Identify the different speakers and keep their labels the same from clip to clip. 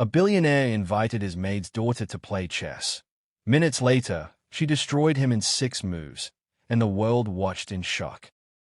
Speaker 1: A billionaire invited his maid's daughter to play chess. Minutes later, she destroyed him in 6 moves, and the world watched in shock.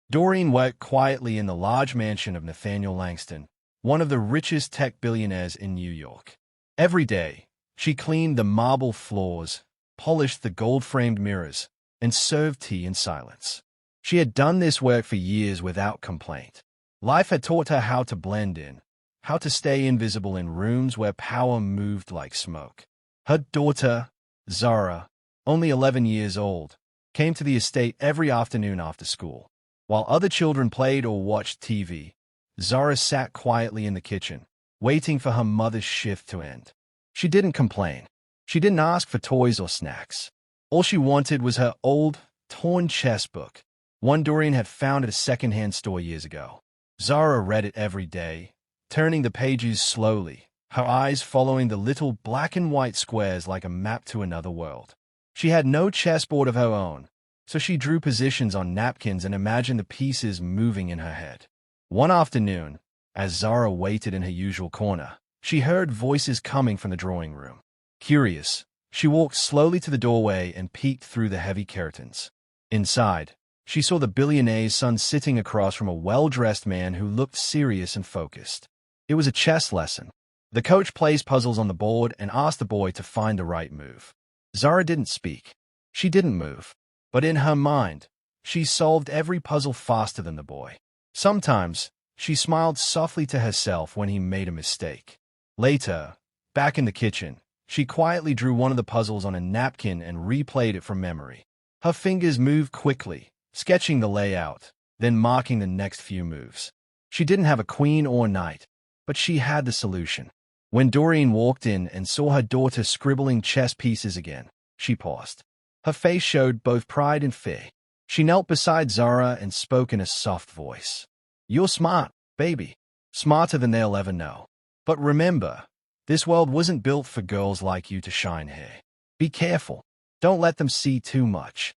Speaker 1: Doreen worked quietly in the large mansion of Nathaniel Langston, one of the richest tech billionaires in New York. Every day, she cleaned the marble floors, polished the gold-framed mirrors, and served tea in silence. She had done this work for years without complaint. Life had taught her how to blend in, how to stay invisible in rooms where power moved like smoke. Her daughter, Zara, only 11 years old, came to the estate every afternoon after school. While other children played or watched TV, Zara sat quietly in the kitchen, waiting for her mother's shift to end. She didn't complain. She didn't ask for toys or snacks. All she wanted was her old, torn chess book, one Doreen had found at a second-hand store years ago. Zara read it every day, turning the pages slowly, her eyes following the little black-and-white squares like a map to another world. She had no chessboard of her own, so she drew positions on napkins and imagined the pieces moving in her head. One afternoon, as Zara waited in her usual corner, she heard voices coming from the drawing room. Curious, she walked slowly to the doorway and peeked through the heavy curtains. Inside, she saw the billionaire's son sitting across from a well-dressed man who looked serious and focused. It was a chess lesson. The coach placed puzzles on the board and asked the boy to find the right move. Zara didn't speak. She didn't move. But in her mind, she solved every puzzle faster than the boy. Sometimes, she smiled softly to herself when he made a mistake. Later, back in the kitchen, she quietly drew one of the puzzles on a napkin and replayed it from memory. Her fingers moved quickly, sketching the layout, then marking the next few moves. She didn't have a queen or knight, but she had the solution. When Doreen walked in and saw her daughter scribbling chess pieces again, she paused. Her face showed both pride and fear. She knelt beside Zara and spoke in a soft voice. "You're smart, baby. Smarter than they'll ever know. But remember, this world wasn't built for girls like you to shine here. Be careful. Don't let them see too much."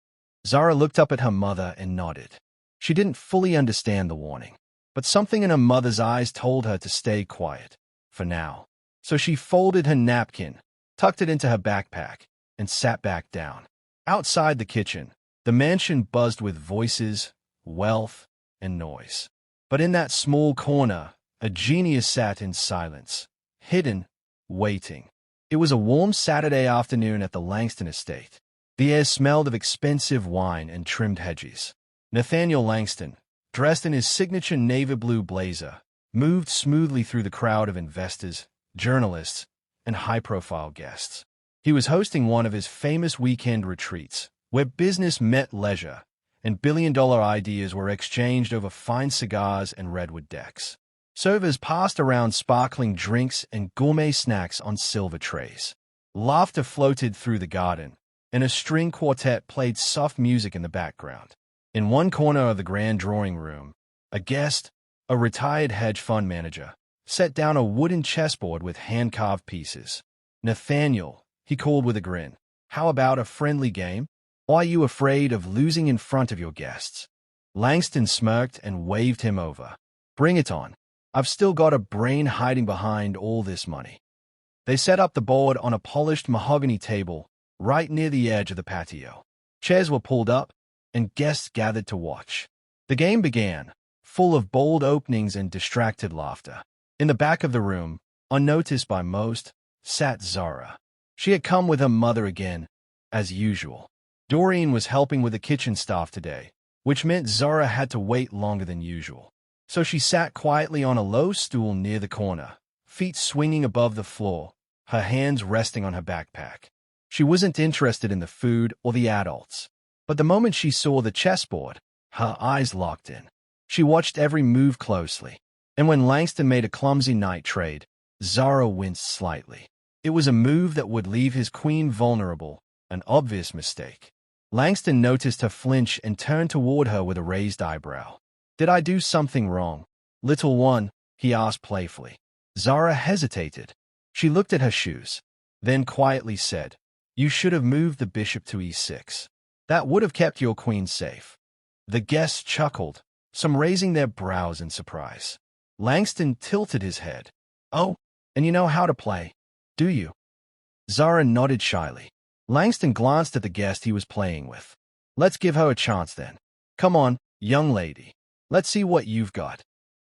Speaker 1: Zara looked up at her mother and nodded. She didn't fully understand the warning, but something in her mother's eyes told her to stay quiet, for now. So she folded her napkin, tucked it into her backpack, and sat back down. Outside the kitchen, the mansion buzzed with voices, wealth, and noise. But in that small corner, a genius sat in silence, hidden, waiting. It was a warm Saturday afternoon at the Langston estate. The air smelled of expensive wine and trimmed hedges. Nathaniel Langston, dressed in his signature navy blue blazer, moved smoothly through the crowd of investors, journalists, and high-profile guests. He was hosting one of his famous weekend retreats, where business met leisure, and billion-dollar ideas were exchanged over fine cigars and redwood decks. Servers passed around sparkling drinks and gourmet snacks on silver trays. Laughter floated through the garden, and a string quartet played soft music in the background. In one corner of the grand drawing room, a guest, a retired hedge fund manager, set down a wooden chessboard with hand-carved pieces. "Nathaniel," he called with a grin, "how about a friendly game? Or are you afraid of losing in front of your guests?" Langston smirked and waved him over. "Bring it on. I've still got a brain hiding behind all this money." They set up the board on a polished mahogany table right near the edge of the patio. Chairs were pulled up, and guests gathered to watch. The game began, full of bold openings and distracted laughter. In the back of the room, unnoticed by most, sat Zara. She had come with her mother again, as usual. Doreen was helping with the kitchen staff today, which meant Zara had to wait longer than usual. So she sat quietly on a low stool near the corner, feet swinging above the floor, her hands resting on her backpack. She wasn't interested in the food or the adults, but the moment she saw the chessboard, her eyes locked in. She watched every move closely, and when Langston made a clumsy knight trade, Zara winced slightly. It was a move that would leave his queen vulnerable, an obvious mistake. Langston noticed her flinch and turned toward her with a raised eyebrow. "Did I do something wrong, little one?" he asked playfully. Zara hesitated. She looked at her shoes, then quietly said, "You should have moved the bishop to e6. That would have kept your queen safe." The guests chuckled, some raising their brows in surprise. Langston tilted his head. "Oh, and you know how to play?" Do you? Zara nodded shyly. Langston glanced at the guest he was playing with. Let's give her a chance then. Come on, young lady. Let's see what you've got.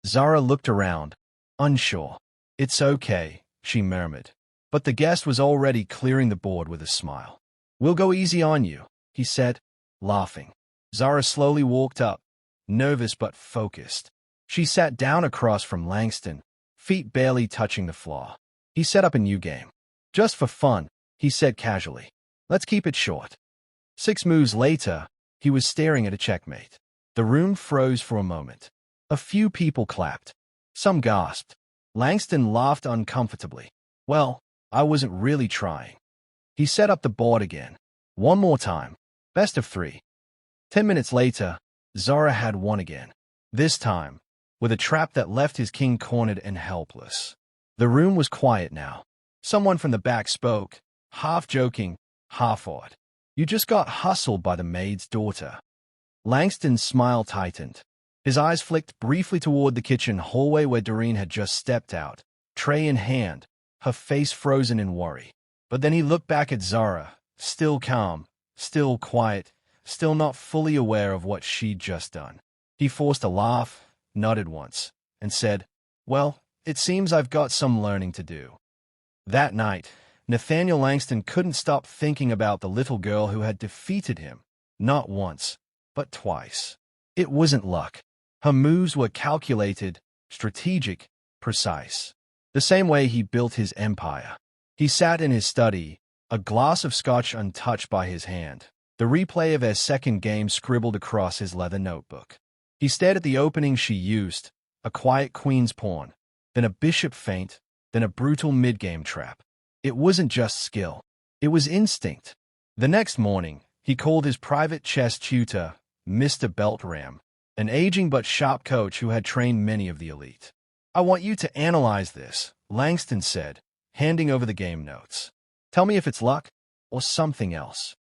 Speaker 1: Zara looked around, unsure. It's okay, she murmured. But the guest was already clearing the board with a smile. We'll go easy on you, he said, laughing. Zara slowly walked up, nervous but focused. She sat down across from Langston, feet barely touching the floor. He set up a new game. Just for fun, he said casually. Let's keep it short. 6 moves later, he was staring at a checkmate. The room froze for a moment. A few people clapped. Some gasped. Langston laughed uncomfortably. Well, I wasn't really trying. He set up the board again. One more time. Best of 3. 10 minutes later, Zara had won again. This time, with a trap that left his king cornered and helpless. The room was quiet now. Someone from the back spoke, half joking, half awed. You just got hustled by the maid's daughter. Langston's smile tightened. His eyes flicked briefly toward the kitchen hallway where Doreen had just stepped out, tray in hand, her face frozen in worry. But then he looked back at Zara, still calm, still quiet, still not fully aware of what she'd just done. He forced a laugh, nodded once, and said, Well, it seems I've got some learning to do. That night, Nathaniel Langston couldn't stop thinking about the little girl who had defeated him, not once, but twice. It wasn't luck. Her moves were calculated, strategic, precise. The same way he built his empire. He sat in his study, a glass of scotch untouched by his hand, the replay of their second game scribbled across his leather notebook. He stared at the opening she used, a quiet queen's pawn, then a bishop feint, then a brutal mid-game trap. It wasn't just skill. It was instinct. The next morning, he called his private chess tutor, Mr. Beltram, an aging but sharp coach who had trained many of the elite. I want you to analyze this, Langston said, handing over the game notes. Tell me if it's luck or something else.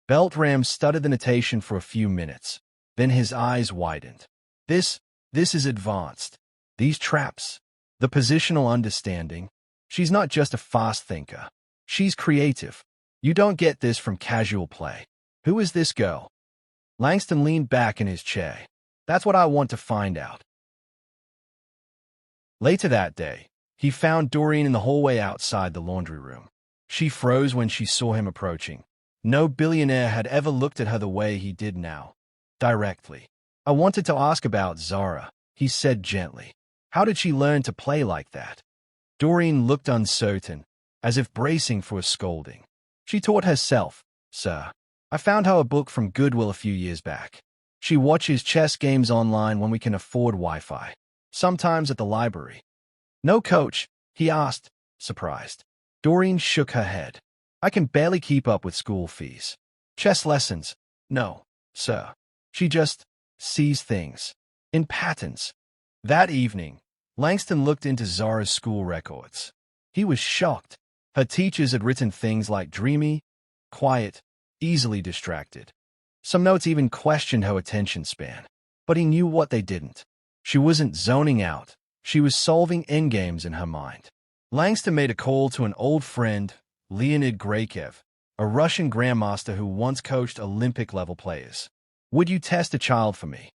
Speaker 1: Beltram studied the notation for a few minutes. Then his eyes widened. This is advanced. These traps, the positional understanding. She's not just a fast thinker. She's creative. You don't get this from casual play. Who is this girl? Langston leaned back in his chair. That's what I want to find out. Later that day, he found Doreen in the hallway outside the laundry room. She froze when she saw him approaching. No billionaire had ever looked at her the way he did now. Directly. I wanted to ask about Zara, he said gently. How did she learn to play like that? Doreen looked uncertain, as if bracing for a scolding. She taught herself, sir. I found her a book from Goodwill a few years back. She watches chess games online when we can afford Wi-Fi. Sometimes at the library. No coach? He asked, surprised. Doreen shook her head. I can barely keep up with school fees. Chess lessons? No, sir. She just sees things. In patterns. That evening, Langston looked into Zara's school records. He was shocked. Her teachers had written things like dreamy, quiet, easily distracted. Some notes even questioned her attention span. But he knew what they didn't. She wasn't zoning out. She was solving endgames in her mind. Langston made a call to an old friend, Leonid Grakev, a Russian grandmaster who once coached Olympic-level players. Would you test a child for me?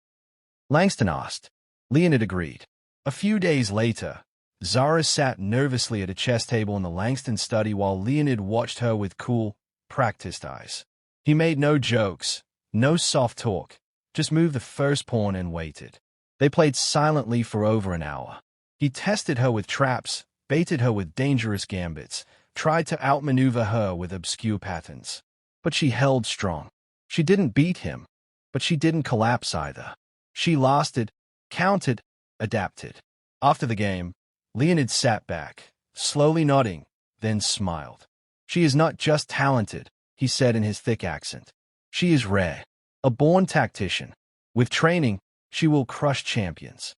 Speaker 1: Langston asked. Leonid agreed. A few days later, Zara sat nervously at a chess table in the Langston study while Leonid watched her with cool, practiced eyes. He made no jokes, no soft talk, just moved the first pawn and waited. They played silently for over an hour. He tested her with traps, baited her with dangerous gambits, tried to outmaneuver her with obscure patterns. But she held strong. She didn't beat him, but she didn't collapse either. She lasted, countered, adapted. After the game, Leonid sat back, slowly nodding, then smiled. She is not just talented, he said in his thick accent. She is rare, a born tactician. With training, she will crush champions.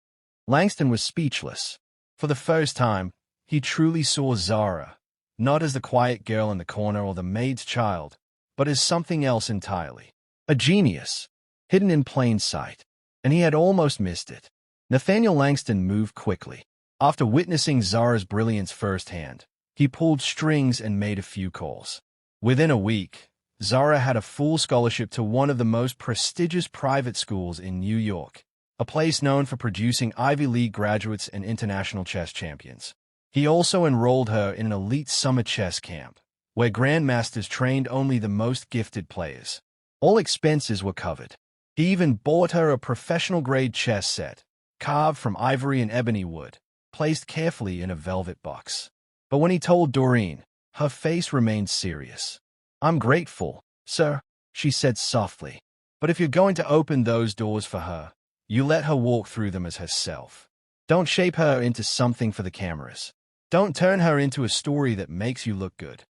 Speaker 1: Langston was speechless. For the first time, he truly saw Zara, not as the quiet girl in the corner or the maid's child, but as something else entirely. A genius, hidden in plain sight. And he had almost missed it. Nathaniel Langston moved quickly. After witnessing Zara's brilliance firsthand, He pulled strings and made a few calls. Within a week, Zara had a full scholarship to one of the most prestigious private schools in New York, a place known for producing Ivy League graduates and international chess champions. He also enrolled her in an elite summer chess camp, where grandmasters trained only the most gifted players. All expenses were covered. He even bought her a professional-grade chess set, carved from ivory and ebony wood, placed carefully in a velvet box. But when he told Doreen, her face remained serious. "I'm grateful, sir," she said softly. "But if you're going to open those doors for her, you let her walk through them as herself. Don't shape her into something for the cameras. Don't turn her into a story that makes you look good."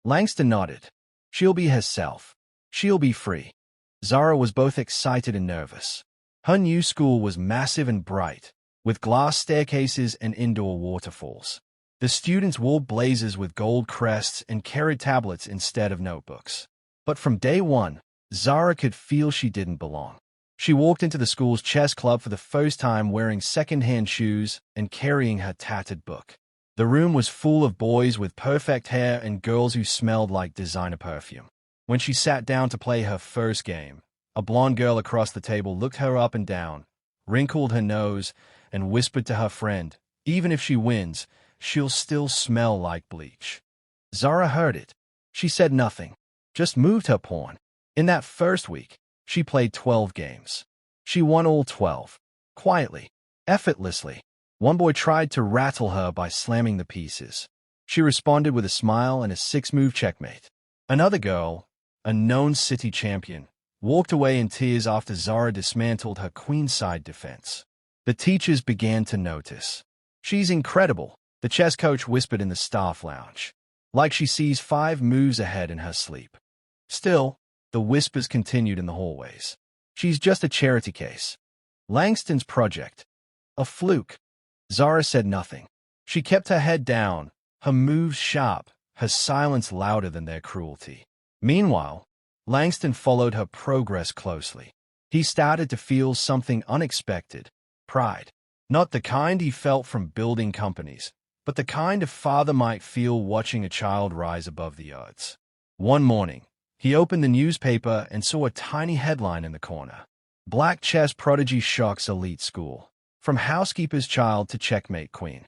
Speaker 1: Langston nodded. "She'll be herself. She'll be free." Zara was both excited and nervous. Her new school was massive and bright, with glass staircases and indoor waterfalls. The students wore blazers with gold crests and carried tablets instead of notebooks. But from day one, Zara could feel she didn't belong. She walked into the school's chess club for the first time wearing second-hand shoes and carrying her tattered book. The room was full of boys with perfect hair and girls who smelled like designer perfume. When she sat down to play her first game, a blonde girl across the table looked her up and down, wrinkled her nose, and whispered to her friend, "Even if she wins, she'll still smell like bleach." Zara heard it. She said nothing, just moved her pawn. In that first week, she played 12 games. She won all 12, quietly, effortlessly. One boy tried to rattle her by slamming the pieces. She responded with a smile and a 6-move checkmate. Another girl, a known city champion, walked away in tears after Zara dismantled her queenside defense. The teachers began to notice. "She's incredible," the chess coach whispered in the staff lounge, like she sees 5 moves ahead in her sleep. Still, the whispers continued in the hallways. "She's just a charity case. Langston's project. A fluke." Zara said nothing. She kept her head down, her moves sharp, her silence louder than their cruelty. Meanwhile, Langston followed her progress closely. He started to feel something unexpected: pride. Not the kind he felt from building companies, but the kind a father might feel watching a child rise above the odds. One morning, he opened the newspaper and saw a tiny headline in the corner: "Black chess prodigy shocks elite school. From housekeeper's child to checkmate queen."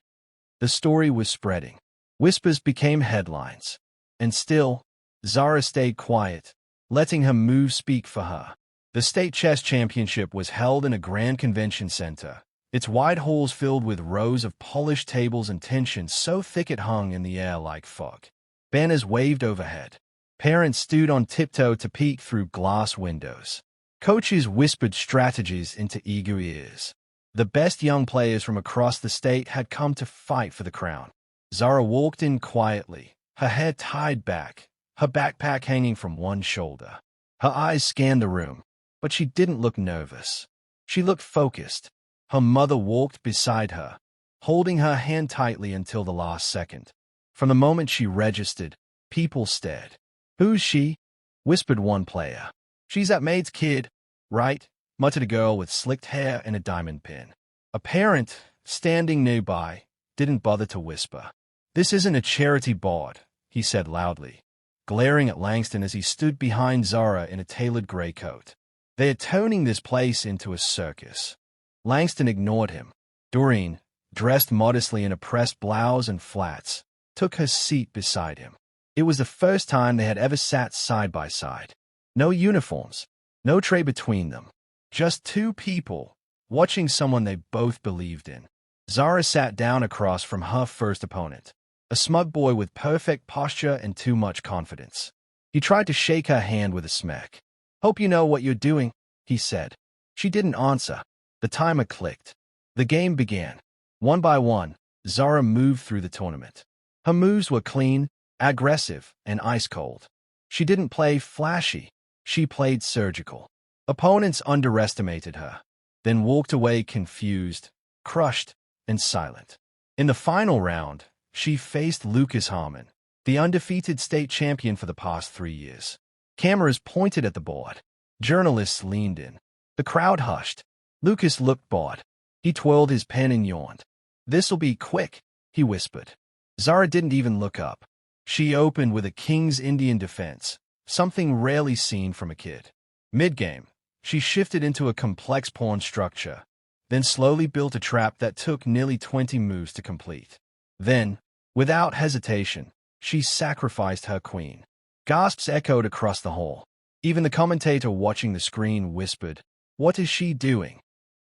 Speaker 1: The story was spreading. Whispers became headlines. And still, Zara stayed quiet, letting her moves speak for her. The state chess championship was held in a grand convention center, its wide halls filled with rows of polished tables and tension so thick it hung in the air like fog. Banners waved overhead. Parents stood on tiptoe to peek through glass windows. Coaches whispered strategies into eager ears. The best young players from across the state had come to fight for the crown. Zara walked in quietly, her hair tied back, her backpack hanging from one shoulder. Her eyes scanned the room, but she didn't look nervous. She looked focused. Her mother walked beside her, holding her hand tightly until the last second. From the moment she registered, people stared. "Who's she?" whispered one player. "She's that Maids kid, right?" muttered a girl with slicked hair and a diamond pin. A parent, standing nearby, didn't bother to whisper. "This isn't a charity board," he said loudly, glaring at Langston as he stood behind Zara in a tailored gray coat. "They're turning this place into a circus." Langston ignored him. Doreen, dressed modestly in a pressed blouse and flats, took her seat beside him. It was the first time they had ever sat side by side. No uniforms, no tray between them. Just 2 people, watching someone they both believed in. Zara sat down across from her first opponent, a smug boy with perfect posture and too much confidence. He tried to shake her hand with a smirk. "Hope you know what you're doing," he said. She didn't answer. The timer clicked. The game began. One by one, Zara moved through the tournament. Her moves were clean, aggressive, and ice-cold. She didn't play flashy. She played surgical. Opponents underestimated her, then walked away confused, crushed, and silent. In the final round, she faced Lucas Harmon, the undefeated state champion for the past 3 years. Cameras pointed at the board. Journalists leaned in. The crowd hushed. Lucas looked bored. He twirled his pen and yawned. "This'll be quick," he whispered. Zara didn't even look up. She opened with a King's Indian defense, something rarely seen from a kid. Mid-game, she shifted into a complex pawn structure, then slowly built a trap that took nearly 20 moves to complete. Then, without hesitation, she sacrificed her queen. Gasps echoed across the hall. Even the commentator watching the screen whispered, "What is she doing?"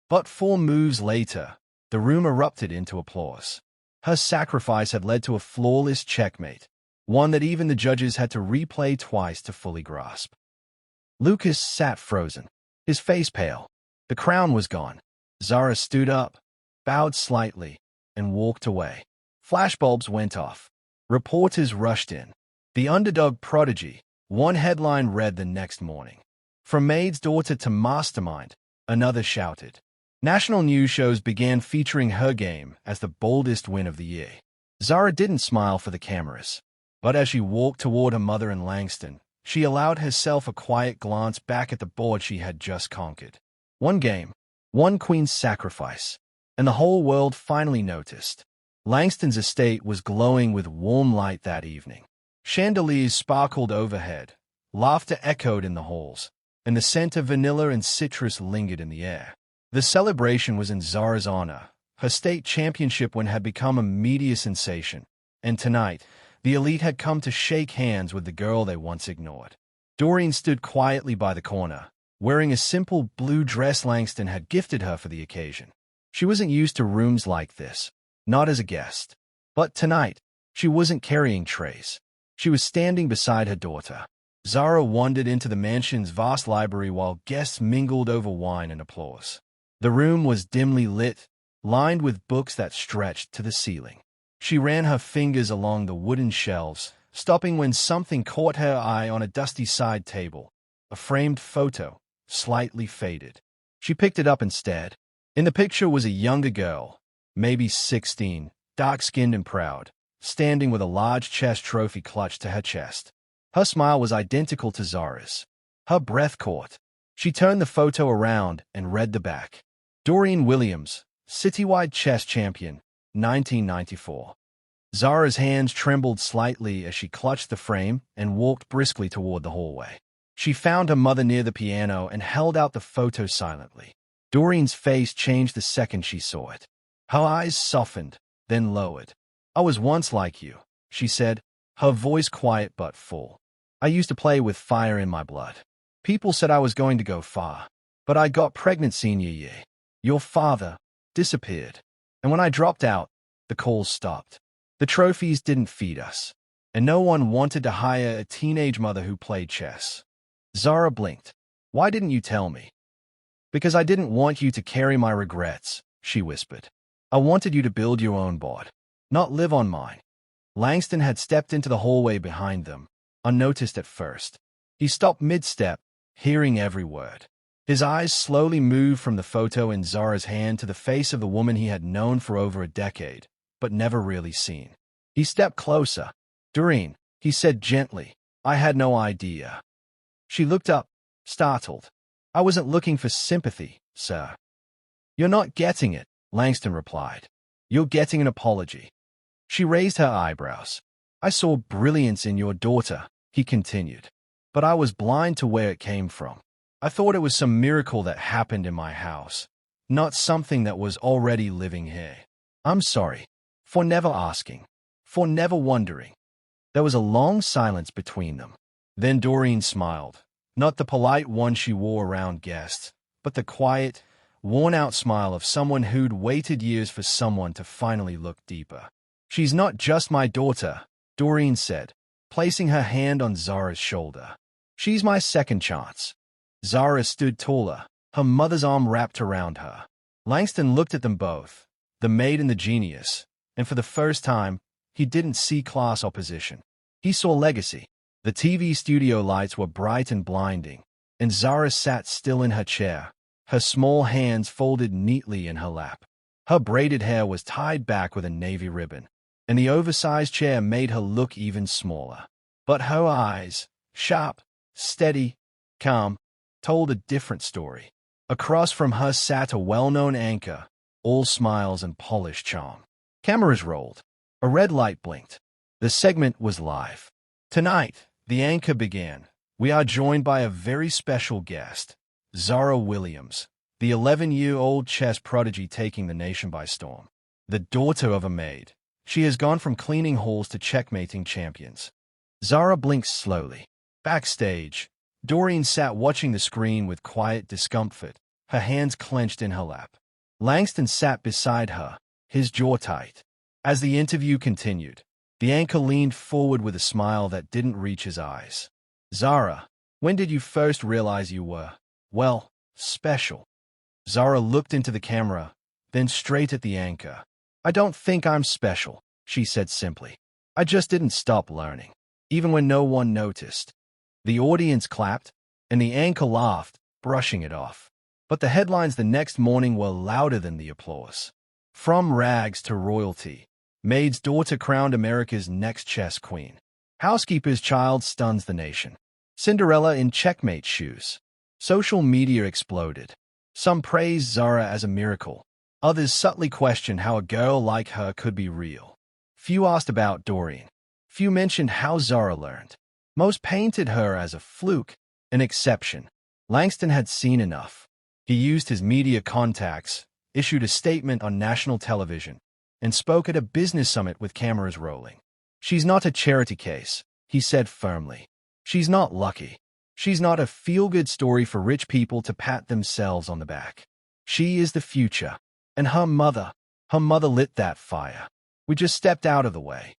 Speaker 1: But 4 moves later, the room erupted into applause. Her sacrifice had led to a flawless checkmate, one that even the judges had to replay twice to fully grasp. Lucas sat frozen, his face pale. The crown was gone. Zara stood up, bowed slightly, and walked away. Flashbulbs went off. Reporters rushed in. The underdog prodigy, one headline read the next morning. From Maid's daughter to mastermind, another shouted. National news shows began featuring her game as the boldest win of the year. Zara didn't smile for the cameras, but as she walked toward her mother in Langston, she allowed herself a quiet glance back at the board she had just conquered. One game, one queen's sacrifice, and the whole world finally noticed. Langston's estate was glowing with warm light that evening. Chandeliers sparkled overhead, laughter echoed in the halls, and the scent of vanilla and citrus lingered in the air. The celebration was in Zara's honor. Her state championship win had become a media sensation, and tonight, the elite had come to shake hands with the girl they once ignored. Doreen stood quietly by the corner, wearing a simple blue dress Langston had gifted her for the occasion. She wasn't used to rooms like this, not as a guest. But tonight, she wasn't carrying trays. She was standing beside her daughter. Zara wandered into the mansion's vast library while guests mingled over wine and applause. The room was dimly lit, lined with books that stretched to the ceiling. She ran her fingers along the wooden shelves, stopping when something caught her eye on a dusty side table, a framed photo, slightly faded. She picked it up instead. In the picture was a younger girl, maybe 16, dark-skinned and proud, standing with a large chess trophy clutched to her chest. Her smile was identical to Zara's. Her breath caught. She turned the photo around and read the back. Zara Williams, citywide chess champion, 1994. Zara's hands trembled slightly as she clutched the frame and walked briskly toward the hallway. She found her mother near the piano and held out the photo silently. Doreen's face changed the second she saw it. Her eyes softened, then lowered. "I was once like you," she said, her voice quiet but full. "I used to play with fire in my blood. People said I was going to go far, but I got pregnant senior year. Your father disappeared. And when I dropped out, the calls stopped. The trophies didn't feed us, and no one wanted to hire a teenage mother who played chess." Zara blinked. "Why didn't you tell me?" "Because I didn't want you to carry my regrets," she whispered. "I wanted you to build your own board, not live on mine." Langston had stepped into the hallway behind them, unnoticed at first. He stopped mid-step, hearing every word. His eyes slowly moved from the photo in Zara's hand to the face of the woman he had known for over a decade, but never really seen. He stepped closer. "Doreen," he said gently, "I had no idea." She looked up, startled. "I wasn't looking for sympathy, sir." "You're not getting it," Langston replied. "You're getting an apology." She raised her eyebrows. "I saw brilliance in your daughter," he continued, "but I was blind to where it came from. I thought it was some miracle that happened in my house, not something that was already living here. I'm sorry for never asking, for never wondering." There was a long silence between them. Then Doreen smiled, not the polite one she wore around guests, but the quiet, worn-out smile of someone who'd waited years for someone to finally look deeper. "She's not just my daughter," Doreen said, placing her hand on Zara's shoulder. "She's my second chance." Zara stood taller, her mother's arm wrapped around her. Langston looked at them both, the maid and the genius, and for the first time, he didn't see class opposition. He saw legacy. The TV studio lights were bright and blinding, and Zara sat still in her chair, her small hands folded neatly in her lap. Her braided hair was tied back with a navy ribbon, and the oversized chair made her look even smaller. But her eyes, sharp, steady, calm, told a different story. Across from her sat a well-known anchor, all smiles and polished charm. Cameras rolled. A red light blinked. The segment was live. Tonight, the anchor began. We are joined by a very special guest, Zara Williams, the 11-year-old chess prodigy taking the nation by storm. The daughter of a maid, she has gone from cleaning halls to checkmating champions. Zara blinked slowly. Backstage, Doreen sat watching the screen with quiet discomfort, her hands clenched in her lap. Langston sat beside her, his jaw tight. As the interview continued, the anchor leaned forward with a smile that didn't reach his eyes. Zara, when did you first realize you were, well, special? Zara looked into the camera, then straight at the anchor. I don't think I'm special, she said simply. I just didn't stop learning, even when no one noticed. The audience clapped, and the anchor laughed, brushing it off. But the headlines the next morning were louder than the applause. From rags to royalty, Maid's daughter crowned America's next chess queen. Housekeeper's child stuns the nation. Cinderella in checkmate shoes. Social media exploded. Some praised Zara as a miracle. Others subtly questioned how a girl like her could be real. Few asked about Doreen. Few mentioned how Zara learned. Most painted her as a fluke, an exception. Langston had seen enough. He used his media contacts, issued a statement on national television, and spoke at a business summit with cameras rolling. She's not a charity case, he said firmly. She's not lucky. She's not a feel-good story for rich people to pat themselves on the back. She is the future. And her mother lit that fire. We just stepped out of the way.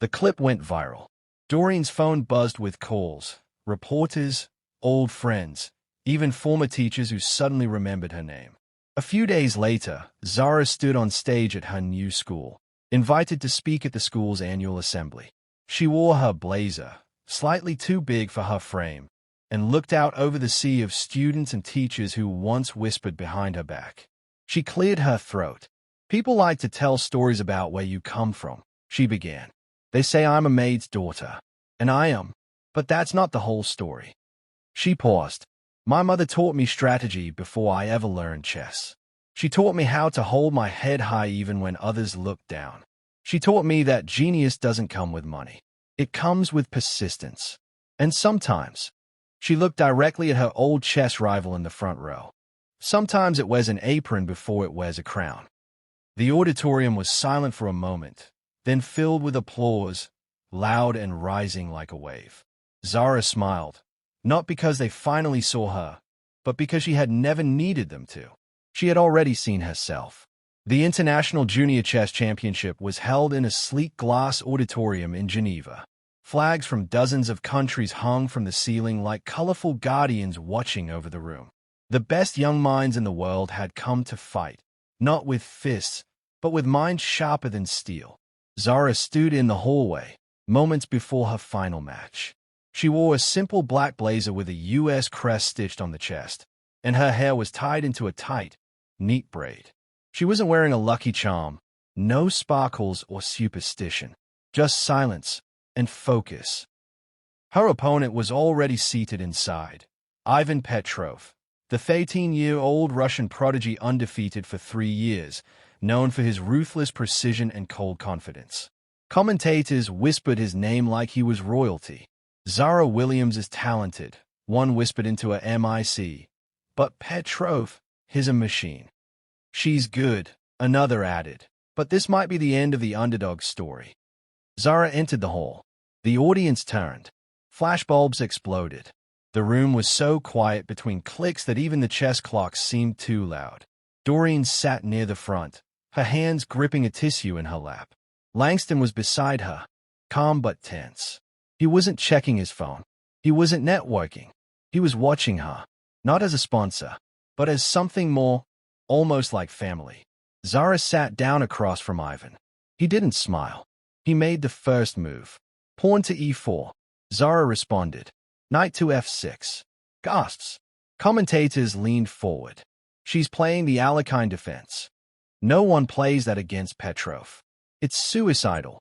Speaker 1: The clip went viral. Doreen's phone buzzed with calls, reporters, old friends, even former teachers who suddenly remembered her name. A few days later, Zara stood on stage at her new school, invited to speak at the school's annual assembly. She wore her blazer, slightly too big for her frame, and looked out over the sea of students and teachers who once whispered behind her back. She cleared her throat. People like to tell stories about where you come from, she began. They say I'm a maid's daughter, and I am, but that's not the whole story. She paused. My mother taught me strategy before I ever learned chess. She taught me how to hold my head high even when others looked down. She taught me that genius doesn't come with money. It comes with persistence. And sometimes, she looked directly at her old chess rival in the front row. Sometimes it wears an apron before it wears a crown. The auditorium was silent for a moment, then filled with applause, loud and rising like a wave. Zara smiled. Not because they finally saw her, but because she had never needed them to. She had already seen herself. The International Junior Chess Championship was held in a sleek glass auditorium in Geneva. Flags from dozens of countries hung from the ceiling like colorful guardians watching over the room. The best young minds in the world had come to fight, not with fists, but with minds sharper than steel. Zara stood in the hallway, moments before her final match. She wore a simple black blazer with a U.S. crest stitched on the chest, and her hair was tied into a tight, neat braid. She wasn't wearing a lucky charm, no sparkles or superstition, just silence and focus. Her opponent was already seated inside, Ivan Petrov, the 13-year-old Russian prodigy undefeated for 3 years, known for his ruthless precision and cold confidence. Commentators whispered his name like he was royalty. Zara Williams is talented, one whispered into a mic, but Petrov, he's a machine. She's good, another added, but this might be the end of the underdog story. Zara entered the hall. The audience turned. Flashbulbs exploded. The room was so quiet between clicks that even the chess clocks seemed too loud. Doreen sat near the front, her hands gripping a tissue in her lap. Langston was beside her, calm but tense. He wasn't checking his phone. He wasn't networking. He was watching her, not as a sponsor, but as something more, almost like family. Zara sat down across from Ivan. He didn't smile. He made the first move. Pawn to e4. Zara responded. Knight to f6. Gasps. Commentators leaned forward. She's playing the Alekhine defense. No one plays that against Petrov. It's suicidal.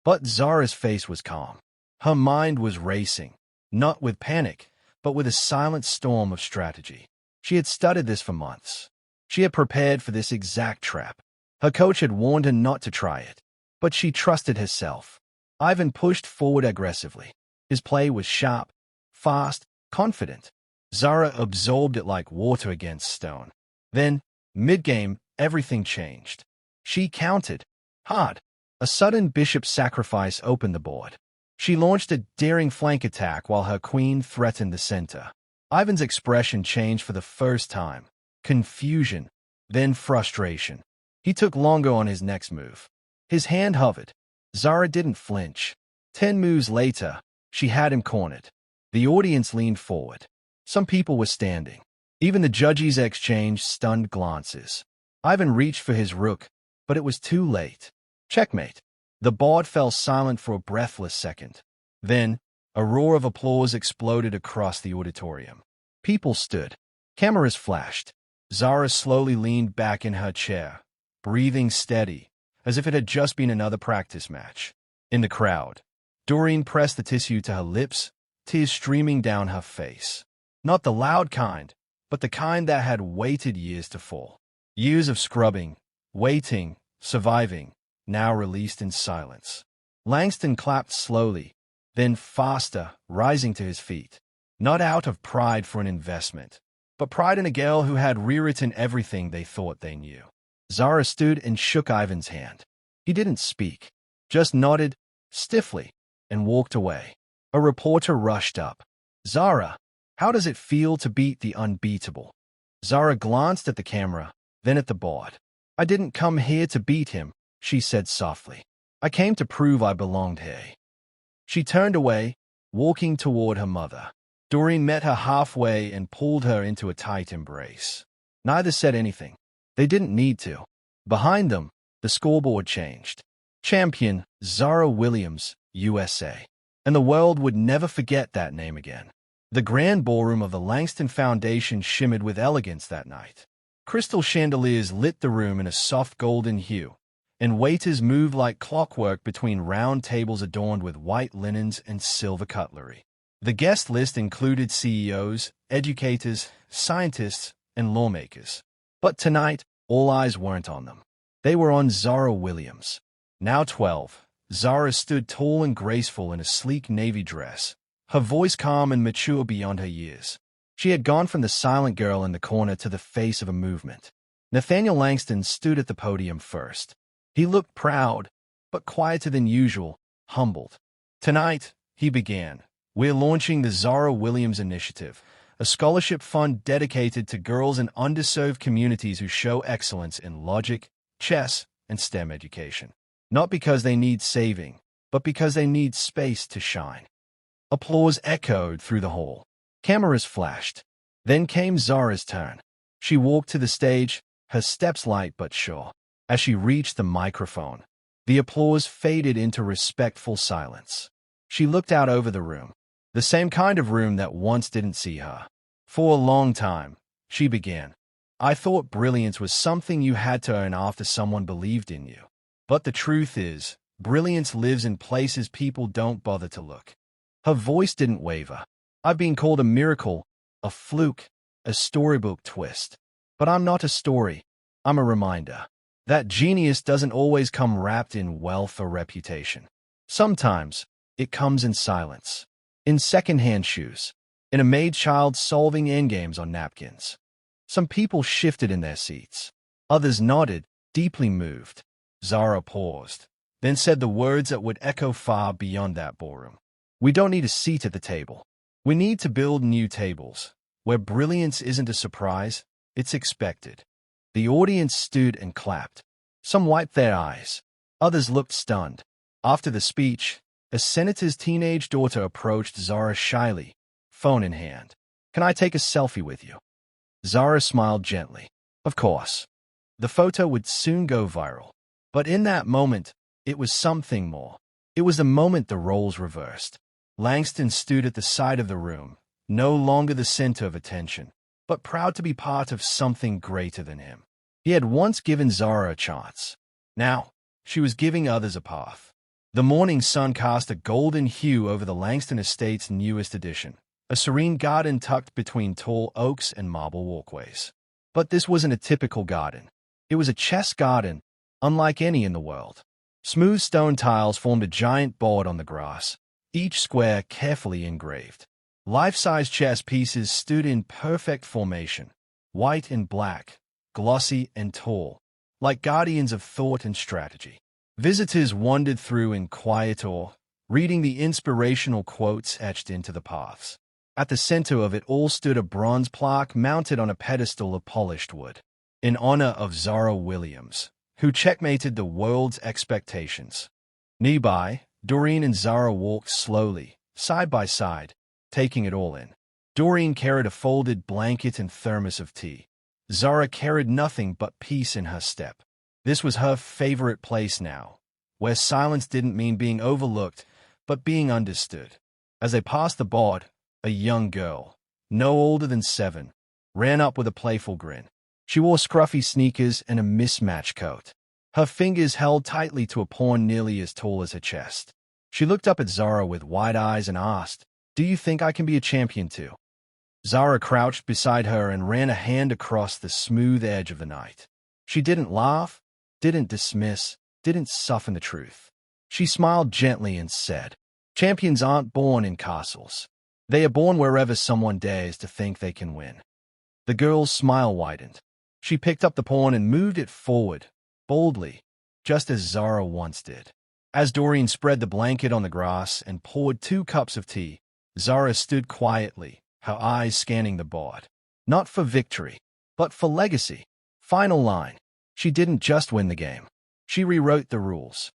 Speaker 1: But Zara's face was calm. Her mind was racing, not with panic, but with a silent storm of strategy. She had studied this for months. She had prepared for this exact trap. Her coach had warned her not to try it. but she trusted herself. Ivan pushed forward aggressively. His play was sharp, fast, confident. Zara absorbed it like water against stone. Then, mid-game, everything changed. She countered. Hard. A sudden bishop sacrifice opened the board. She launched a daring flank attack while her queen threatened the center. Ivan's expression changed for the first time. Confusion, then frustration. He took longer on his next move. His hand hovered. Zara didn't flinch. 10 moves later, she had him cornered. The audience leaned forward. Some people were standing. Even the judges exchanged stunned glances. Ivan reached for his rook, but it was too late. Checkmate. The board fell silent for a breathless second. Then, a roar of applause exploded across the auditorium. People stood. Cameras flashed. Zara slowly leaned back in her chair, breathing steady, as if it had just been another practice match. In the crowd, Doreen pressed the tissue to her lips, tears streaming down her face. Not the loud kind, but the kind that had waited years to fall. Years of scrubbing, waiting, surviving, now released in silence. Langston clapped slowly, then faster, rising to his feet. Not out of pride for an investment, but pride in a girl who had rewritten everything they thought they knew. Zara stood and shook Ivan's hand. He didn't speak, just nodded, stiffly, and walked away. A reporter rushed up. Zara, how does it feel to beat the unbeatable? Zara glanced at the camera, then at the board. I didn't come here to beat him, she said softly. I came to prove I belonged here. She turned away, walking toward her mother. Doreen met her halfway and pulled her into a tight embrace. Neither said anything. They didn't need to. Behind them, the scoreboard changed. Champion, Zara Williams, USA. And the world would never forget that name again. The grand ballroom of the Langston Foundation shimmered with elegance that night. Crystal chandeliers lit the room in a soft golden hue, and waiters moved like clockwork between round tables adorned with white linens and silver cutlery. The guest list included CEOs, educators, scientists, and lawmakers. But tonight, all eyes weren't on them. They were on Zara Williams. Now 12, Zara stood tall and graceful in a sleek navy dress, her voice calm and mature beyond her years. She had gone from the silent girl in the corner to the face of a movement. Nathaniel Langston stood at the podium first. He looked proud, but quieter than usual, humbled. Tonight, he began, we're launching the Zara Williams Initiative, a scholarship fund dedicated to girls in underserved communities who show excellence in logic, chess, and STEM education. Not because they need saving, but because they need space to shine. Applause echoed through the hall. Cameras flashed. Then came Zara's turn. She walked to the stage, her steps light but sure. As she reached the microphone, the applause faded into respectful silence. She looked out over the room, the same kind of room that once didn't see her. For a long time, she began. I thought brilliance was something you had to earn after someone believed in you. But the truth is, brilliance lives in places people don't bother to look. Her voice didn't waver. I've been called a miracle, a fluke, a storybook twist. But I'm not a story. I'm a reminder that genius doesn't always come wrapped in wealth or reputation. Sometimes, it comes in silence, in second-hand shoes, in a maid child solving endgames on napkins. Some people shifted in their seats. Others nodded, deeply moved. Zara paused, then said the words that would echo far beyond that ballroom. We don't need a seat at the table. We need to build new tables, where brilliance isn't a surprise, it's expected. The audience stood and clapped. Some wiped their eyes. Others looked stunned. After the speech, a senator's teenage daughter approached Zara shyly, phone in hand. Can I take a selfie with you? Zara smiled gently. Of course. The photo would soon go viral. But in that moment, it was something more. It was the moment the roles reversed. Langston stood at the side of the room, no longer the center of attention, but proud to be part of something greater than him. He had once given Zara a chance. Now, she was giving others a path. The morning sun cast a golden hue over the Langston estate's newest addition, a serene garden tucked between tall oaks and marble walkways. But this wasn't a typical garden. It was a chess garden, unlike any in the world. Smooth stone tiles formed a giant board on the grass, each square carefully engraved. Life-size chess pieces stood in perfect formation, white and black, glossy and tall, like guardians of thought and strategy. Visitors wandered through in quiet awe, reading the inspirational quotes etched into the paths. At the center of it all stood a bronze plaque mounted on a pedestal of polished wood, in honor of Zara Williams, who checkmated the world's expectations. Nearby, Doreen and Zara walked slowly, side by side, taking it all in. Doreen carried a folded blanket and thermos of tea. Zara carried nothing but peace in her step. This was her favorite place now, where silence didn't mean being overlooked, but being understood. As they passed the board, a young girl, no older than 7, ran up with a playful grin. She wore scruffy sneakers and a mismatched coat. Her fingers held tightly to a pawn nearly as tall as her chest. She looked up at Zara with wide eyes and asked, "Do you think I can be a champion too?" Zara crouched beside her and ran a hand across the smooth edge of the knight. She didn't laugh, didn't dismiss, didn't soften the truth. She smiled gently and said, "Champions aren't born in castles. They are born wherever someone dares to think they can win." The girl's smile widened. She picked up the pawn and moved it forward, boldly, just as Zara once did. As Doreen spread the blanket on the grass and poured 2 cups of tea, Zara stood quietly, her eyes scanning the board. Not for victory, but for legacy. Final line. She didn't just win the game. She rewrote the rules.